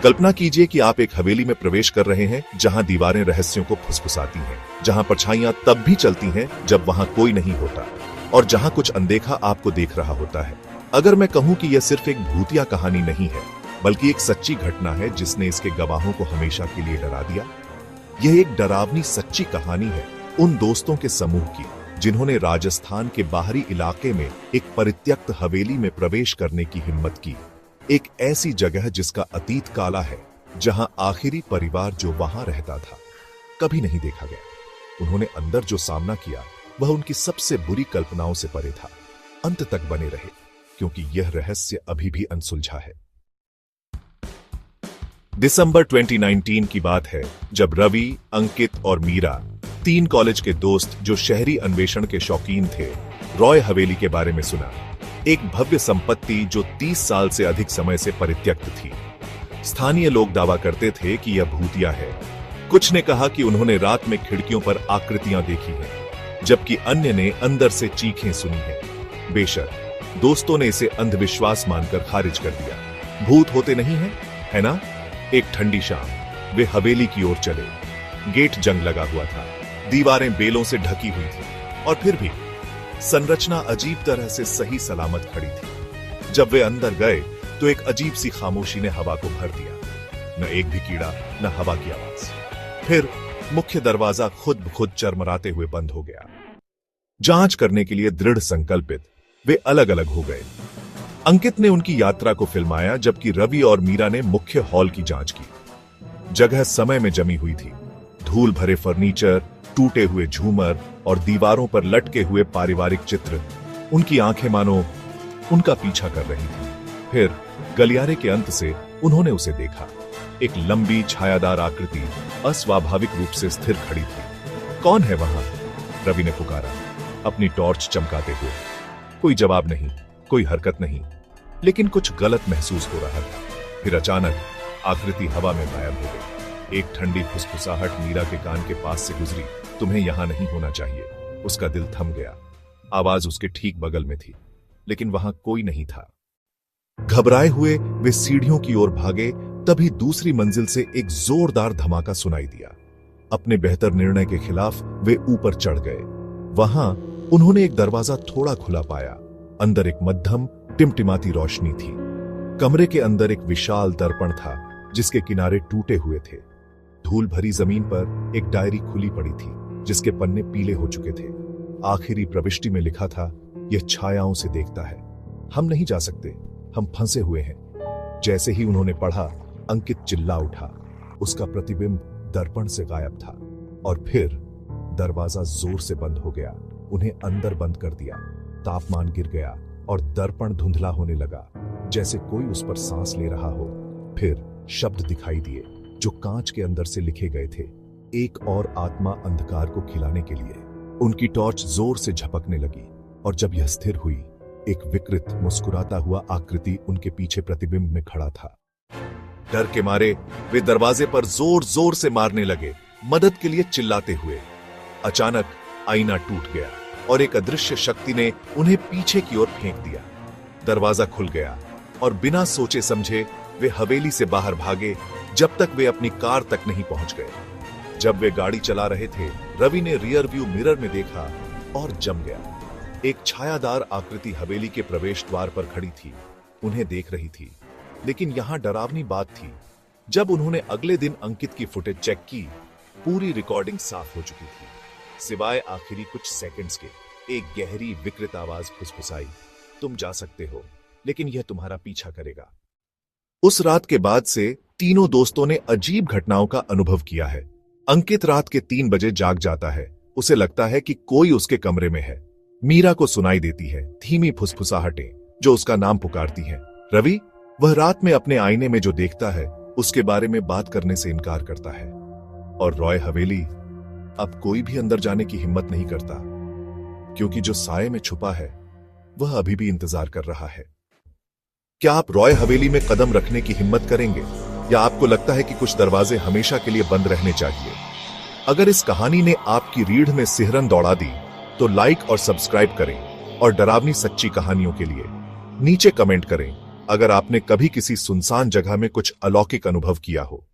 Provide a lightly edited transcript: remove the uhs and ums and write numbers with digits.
कल्पना कीजिए कि आप एक हवेली में प्रवेश कर रहे हैं जहां दीवारें रहस्यों को फुसफुसाती हैं, जहां परछाइयां तब भी चलती हैं जब वहां कोई नहीं होता, और जहां कुछ अनदेखा आपको देख रहा होता है। अगर मैं कहूं कि यह सिर्फ एक भूतिया कहानी नहीं है, बल्कि एक सच्ची घटना है जिसने इसके गवाहों को हमेशा के लिए डरा दिया। यह एक डरावनी सच्ची कहानी है उन दोस्तों के समूह की जिन्होंने राजस्थान के बाहरी इलाके में एक परित्यक्त हवेली में प्रवेश करने की हिम्मत की। एक ऐसी जगह जिसका अतीत काला है, जहां आखिरी परिवार जो वहां रहता था कभी नहीं देखा गया। उन्होंने अंदर जो सामना किया वह उनकी सबसे बुरी कल्पनाओं से परे था। अंत तक बने रहे, क्योंकि यह रहस्य अभी भी अनसुलझा है। दिसंबर 2019 की बात है, जब रवि, अंकित और मीरा, 3 कॉलेज के दोस्त जो शहरी अन्वेषण के शौकीन थे, रॉय हवेली के बारे में सुना। एक भव्य संपत्ति जो 30 साल से अधिक समय से परित्यक्त थी। स्थानीय लोग दावा करते थे कि यह भूतिया है। कुछ ने कहा कि उन्होंने रात में खिड़कियों पर आकृतियां देखी हैं, जबकि अन्य ने अंदर से चीखें सुनी हैं। बेशक दोस्तों ने इसे अंधविश्वास मानकर खारिज कर दिया। भूत होते नहीं हैं, है ना? एक ठंडी शाम वे हवेली की ओर चले। गेट जंग लगा हुआ था, दीवारें बेलों से ढकी हुई थी, और फिर भी संरचना अजीब तरह से सही सलामत खड़ी थी। जब वे अंदर गए तो एक अजीब सी खामोशी ने हवा को भर दिया। न एक भी कीड़ा, न हवा की आवाज। फिर मुख्य दरवाजा खुद ब खुद चरमराते हुए बंद हो गया। जांच करने के लिए दृढ़ संकल्पित वे अलग अलग हो गए। अंकित ने उनकी यात्रा को फिल्माया, जबकि रवि और मीरा ने मुख्य हॉल की जांच की। जगह समय में जमी हुई थी। धूल भरे फर्नीचर, टूटे हुए झूमर और दीवारों पर लटके हुए पारिवारिक चित्र, उनकी आंखें मानो उनका पीछा कर रही थी। फिर गलियारे के अंत से उन्होंने उसे देखा। एक लंबी छायादार आकृति अस्वाभाविक रूप से स्थिर खड़ी थी। कौन है वहां? रवि ने पुकारा, अपनी टॉर्च चमकाते हुए। कोई जवाब नहीं, कोई हरकत नहीं, लेकिन कुछ गलत महसूस हो रहा था। फिर अचानक आकृति हवा में गायब हो गई। एक ठंडी फुसफुसाहट मीरा के कान के पास से गुजरी। तुम्हें यहां नहीं होना चाहिए। उसका दिल थम गया। आवाज उसके ठीक बगल में थी, लेकिन वहां कोई नहीं था। घबराए हुए वे सीढ़ियों की ओर भागे, तभी दूसरी मंजिल से एक जोरदार धमाका सुनाई दिया। अपने बेहतर निर्णय के खिलाफ वे ऊपर चढ़ गए। वहां उन्होंने एक दरवाजा थोड़ा खुला पाया। अंदर एक मध्यम टिमटिमाती रोशनी थी। कमरे के अंदर एक विशाल दर्पण था, जिसके किनारे टूटे हुए थे। धूल भरी जमीन पर एक डायरी खुली पड़ी थी, जिसके पन्ने पीले हो चुके थे। आखिरी प्रविष्टि में लिखा था, यह छायाओं से देखता है। हम नहीं जा सकते, हम फंसे हुए हैं। जैसे ही उन्होंने पढ़ा, अंकित चिल्ला उठा। उसका प्रतिबिंब दर्पण से गायब था। और फिर दरवाजा जोर से बंद हो गया। उन्हें अंदर बंद कर दिया। तापमान गिर गया और दर्पण धुंधला होने लगा, जैसे कोई उस पर सांस ले रहा हो। फिर शब्द दिखाई दिए जो कांच के अंदर से लिखे गए थे, एक और आत्मा अंधकार को खिलाने के लिए। उनकी टॉर्च जोर से झपकने लगी, और जब यह स्थिर हुई, एक विकृत मुस्कुराता हुआ आकृति उनके पीछे प्रतिबिंब में खड़ा था। डर के मारे वे दरवाजे पर जोर जोर से मारने लगे, मदद के लिए चिल्लाते हुए। अचानक आईना टूट गया और एक अदृश्य शक्ति ने उन्हें पीछे की ओर फेंक दिया। दरवाजा खुल गया और बिना सोचे समझे वे हवेली से बाहर भागे, जब तक वे अपनी कार तक नहीं पहुंच गए। जब वे गाड़ी चला रहे थे, रवि ने रियर व्यू मिरर में देखा और जम गया। एक छायादार आकृति हवेली के प्रवेश द्वार पर खड़ी थी, उन्हें देख रही थी। लेकिन यहां डरावनी बात थी, जब उन्होंने अगले दिन अंकित की फुटेज चेक की, पूरी रिकॉर्डिंग साफ हो चुकी थी, सिवाय आखिरी कुछ सेकंड्स के। एक गहरी विकृत आवाज फुसफुसाई, तुम जा सकते हो, लेकिन यह तुम्हारा पीछा करेगा। उस रात के बाद से तीनों दोस्तों ने अजीब घटनाओं का अनुभव किया है। अंकित रात के 3 बजे जाग जाता है। उसे लगता है कि कोई उसके कमरे में है। मीरा को सुनाई देती है धीमी फुसफुसाहटें जो उसका नाम पुकारती हैं। रवि, वह रात में अपने आईने में जो देखता है, उसके बारे में बात करने से इनकार करता है। और रॉय हवेली, अब कोई भी अंदर जाने की हिम्मत नहीं करता, क्योंकि जो साये में छुपा है वह अभी भी इंतजार कर रहा है। क्या आप रॉय हवेली में कदम रखने की हिम्मत करेंगे, या आपको लगता है कि कुछ दरवाजे हमेशा के लिए बंद रहने चाहिए? अगर इस कहानी ने आपकी रीढ़ में सिहरन दौड़ा दी, तो लाइक और सब्सक्राइब करें, और डरावनी सच्ची कहानियों के लिए नीचे कमेंट करें। अगर आपने कभी किसी सुनसान जगह में कुछ अलौकिक अनुभव किया हो,